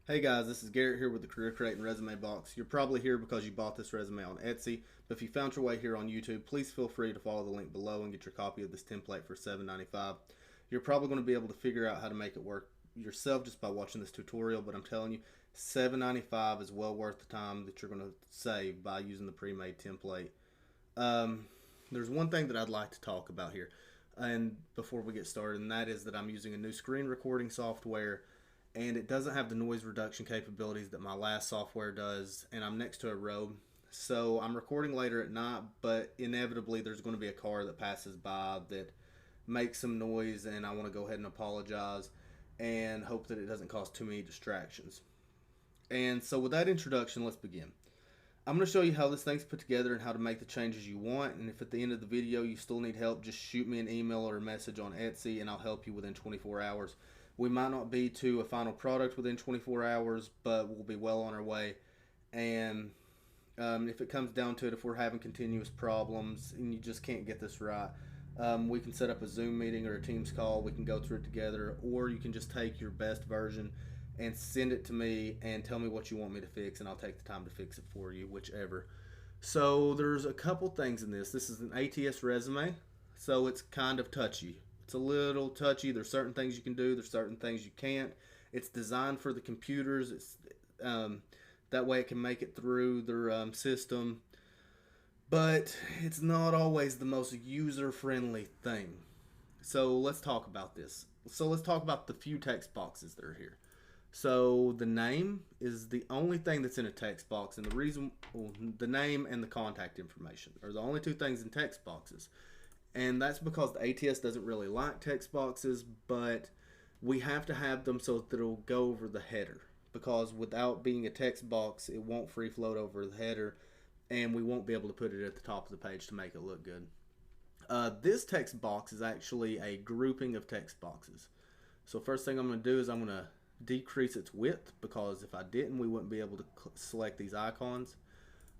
Hey guys, this is Garrett here with the Career Creating Resume Box. You're probably here because you bought this resume on Etsy, but if you found your way here on YouTube, please feel free to follow the link below and get your copy of this template for $7.95. You're probably going to be able to figure out how to make it work yourself just by watching this tutorial, but I'm telling you, $7.95 is well worth the time that you're going to save by using the pre-made template. Um, there's one thing that I'd like to talk about here, and before we get started, and that is that I'm using a new screen recording software and it doesn't have the noise reduction capabilities that my last software does, and I'm next to a road. So I'm recording later at night, but inevitably there's going to be a car that passes by that makes some noise, and I want to go ahead and apologize and hope that it doesn't cause too many distractions. And so with that introduction, let's begin. I'm going to show you how this thing's put together and how to make the changes you want, and if at the end of the video you still need help, just shoot me an email or a message on Etsy and I'll help you within 24 hours. We might not be to a final product within 24 hours, but we'll be well on our way. And if it comes down to it, if we're having continuous problems and you just can't get this right, we can set up a Zoom meeting or a Teams call. We can go through it together, or you can just take your best version and send it to me and tell me what you want me to fix, and I'll take the time to fix it for you, whichever. So there's a couple things in this. This is an ATS resume, so it's kind of touchy. It's a little touchy. There's certain things you can do. There's certain things you can't. It's designed for the computers. It's that way it can make it through their system, but it's not always the most user-friendly thing. So let's talk about this. So let's talk about the few text boxes that are here. So the name is the only thing that's in a text box, and the reason, well, the name and the contact information are the only two things in text boxes. And that's because the ATS doesn't really like text boxes, but we have to have them so that it'll go over the header. Because without being a text box, it won't free float over the header, and we won't be able to put it at the top of the page to make it look good. This text box is actually a grouping of text boxes. So first thing I'm going to do is I'm going to decrease its width, because if I didn't, we wouldn't be able to select these icons.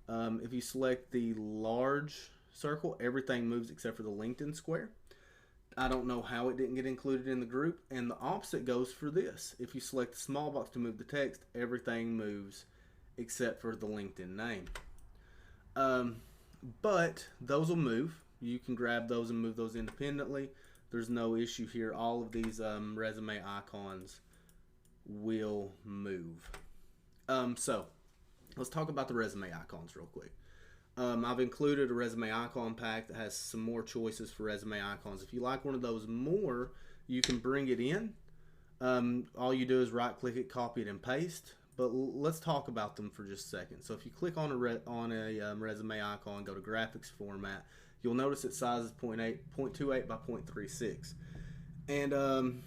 If you select the large circle, everything moves except for the LinkedIn square. I don't know how it didn't get included in the group, and the opposite goes for this. If you select the small box to move the text, everything moves except for the LinkedIn name. But those will move. You can grab those and move those independently. There's no issue here. All of these resume icons will move. So let's talk about the resume icons real quick. I've included a resume icon pack that has some more choices for resume icons. If you like one of those more, you can bring it in. All you do is right click it, copy it, and paste. But let's talk about them for just a second. So if you click on a resume icon, go to graphics format, you'll notice its size is 0.28 by 0.36. And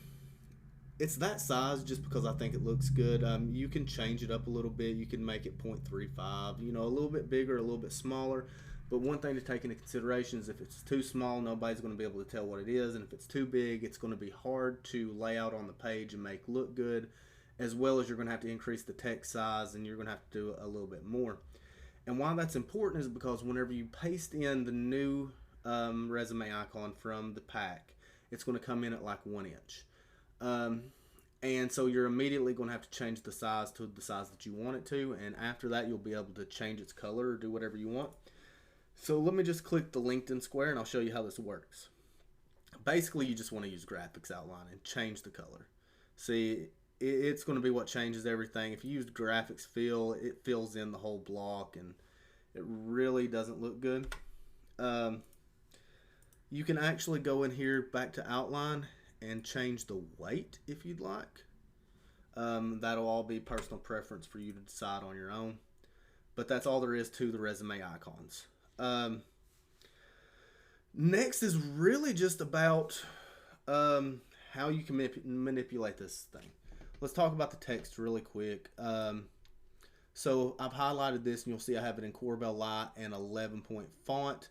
it's that size just because I think it looks good. You can change it up a little bit. You can make it 0.35, a little bit bigger, a little bit smaller. But one thing to take into consideration is if it's too small, nobody's going to be able to tell what it is. And if it's too big, it's going to be hard to lay out on the page and make look good, as well as you're going to have to increase the text size, and you're going to have to do a little bit more. And why that's important is because whenever you paste in the new resume icon from the pack, it's going to come in at like 1 inch. And so you're immediately going to have to change the size to the size that you want it to, and after that you'll be able to change its color or do whatever you want. So let me just click the LinkedIn square and I'll show you how this works. Basically you just want to use graphics outline and change the color. See, it's going to be what changes everything. If you use graphics fill, it fills in the whole block and it really doesn't look good. You can actually go in here back to outline and change the weight if you'd like. That'll all be personal preference for you to decide on your own. But that's all there is to the resume icons. Next is really just about how you can manipulate this thing. Let's talk about the text really quick. So I've highlighted this, and you'll see I have it in Corbel Light and 11-point font.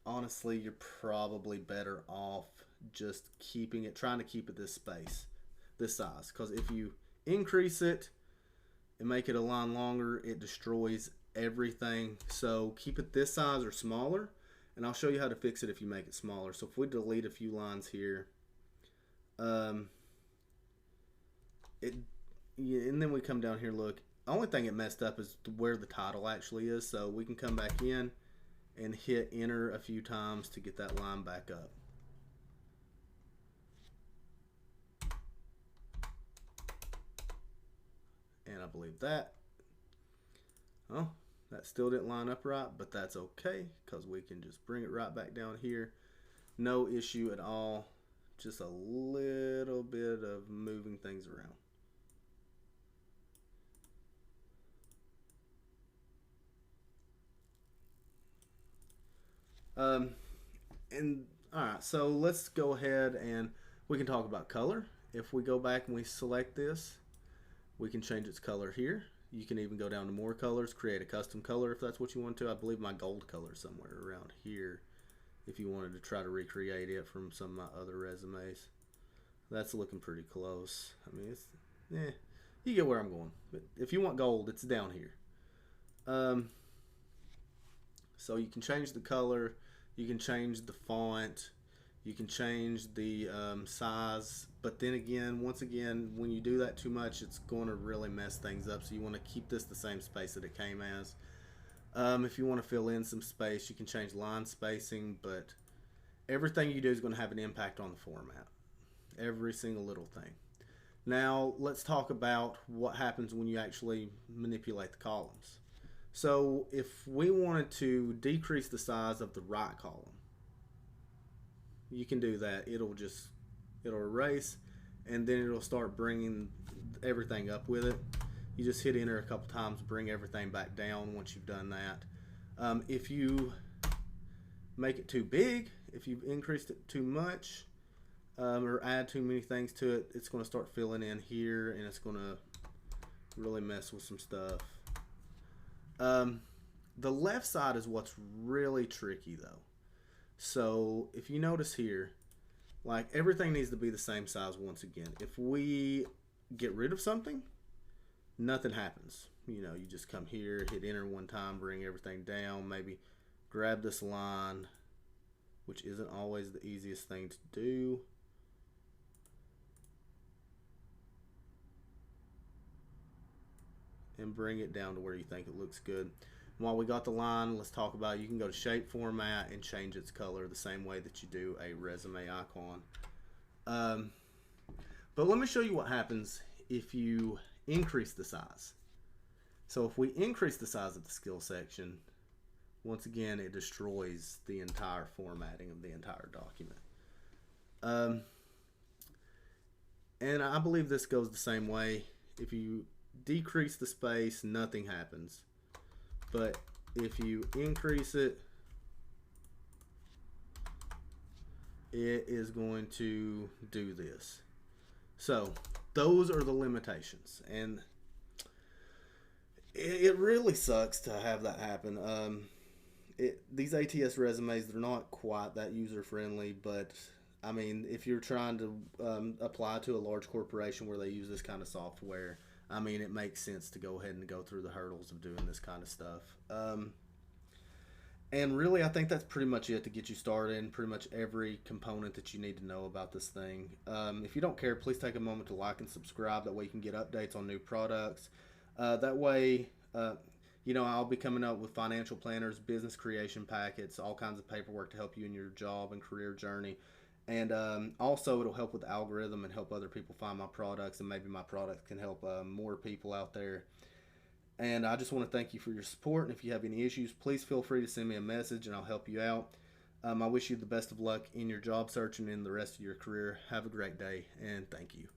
Honestly, you're probably better off just trying to keep it this size, because if you increase it and make it a line longer, it destroys everything. So keep it this size or smaller, and I'll show you how to fix it if you make it smaller. So if we delete a few lines here, it yeah, and then we come down here, look. The only thing it messed up is where the title actually is, so we can come back in and hit enter a few times to get that line back up. And I believe that. Oh, that still didn't line up right, but that's okay because we can just bring it right back down here. No issue at all. Just a little bit of moving things around. And all right, so let's go ahead and we can talk about color. If we go back and we select this, we can change its color here. You can even go down to more colors, create a custom color if that's what you want to. I believe my gold color is somewhere around here if you wanted to try to recreate it from some of my other resumes. That's looking pretty close. I mean, it's, you get where I'm going. But if you want gold, it's down here. So you can change the color, you can change the font, you can change the size, but then again, once again, when you do that too much, it's going to really mess things up. So you want to keep this the same space that it came as. If you want to fill in some space, you can change line spacing, but everything you do is going to have an impact on the format. Every single little thing. Now, let's talk about what happens when you actually manipulate the columns. So, if we wanted to decrease the size of the right column, you can do that. It'll erase, and then it'll start bringing everything up with it. You just hit enter a couple times, bring everything back down once you've done that. If you make it too big, if you've increased it too much, or add too many things to it, it's going to start filling in here, and it's going to really mess with some stuff. The left side is what's really tricky though. So if you notice here, like everything needs to be the same size once again. If we get rid of something, nothing happens. You know, you just come here, hit enter one time, bring everything down, maybe grab this line, which isn't always the easiest thing to do. And bring it down to where you think it looks good. While we got the line, let's talk about, you can go to shape format and change its color the same way that you do a resume icon. But let me show you what happens if you increase the size. So if we increase the size of the skill section, once again, it destroys the entire formatting of the entire document. And I believe this goes the same way. If you decrease the space, nothing happens. But if you increase it, it is going to do this. So those are the limitations, and it really sucks to have that happen. These ATS resumes, they're not quite that user friendly, but I mean, if you're trying to apply to a large corporation where they use this kind of software, I mean, it makes sense to go ahead and go through the hurdles of doing this kind of stuff. And really, I think that's pretty much it to get you started in pretty much every component that you need to know about this thing. If you don't care, please take a moment to like and subscribe. That way you can get updates on new products. That way, you know, I'll be coming up with financial planners, business creation packets, all kinds of paperwork to help you in your job and career journey. And also, it'll help with the algorithm and help other people find my products, and maybe my products can help more people out there. And I just want to thank you for your support. And if you have any issues, please feel free to send me a message and I'll help you out. I wish you the best of luck in your job search and in the rest of your career. Have a great day, and thank you.